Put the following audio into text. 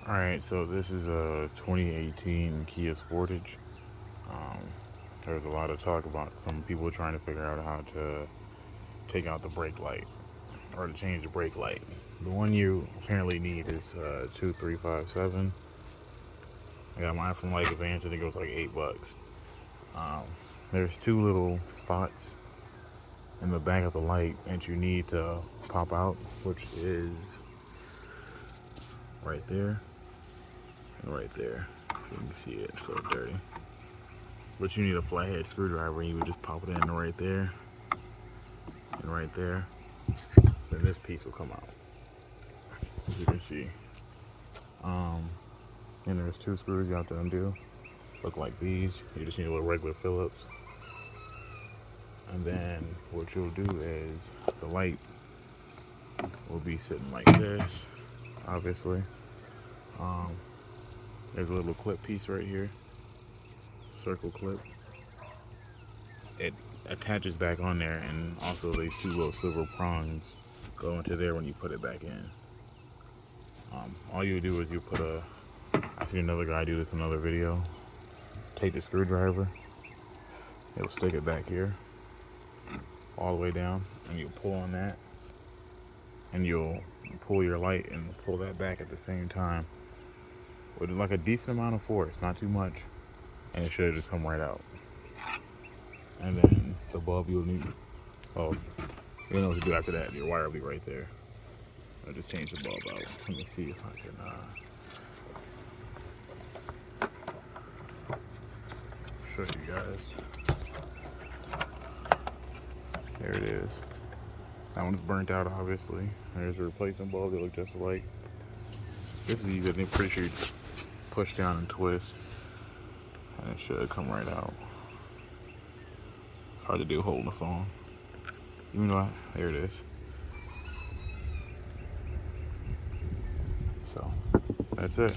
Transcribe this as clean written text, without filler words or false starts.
Alright, so this is a 2018 Kia Sportage. Um, there's a lot of talk about some people trying to figure out how to take out the brake light or to change the brake light. The one you apparently need is 2357. I got mine from like Advance. I think it was like $8. Um, there's two little spots in the back of the light that you need to pop out, which is right there and right there. You can see it, it's so dirty. But you need a flathead screwdriver, and you would just pop it in right there and right there. Then this piece will come out, as you can see. Um, and there's two screws you have to undo. Look like these. You just need a little regular Phillips. And then what you'll do is the light will be sitting like this, obviously. Um, there's a little clip piece right here, circle clip. It attaches back on there, and also these two little silver prongs go into there when you put it back in. All you do is you put I see another guy do this in another video. Take the screwdriver, it'll stick it back here, all the way down, and you pull on that, and you'll pull your light and pull that back at the same time with like a decent amount of force, not too much, and it should just come right out. And then the bulb you'll need, oh, you know what to do after that. Your wire will be right there. I'll just change the bulb out. Let me see if I can show you guys. There it is. That one's burnt out, obviously. There's a replacement bulb that look just alike. This is easy. I'm pretty sure you push down and twist, and it should come right out. Hard to do holding the phone. Even though there it is. So that's it.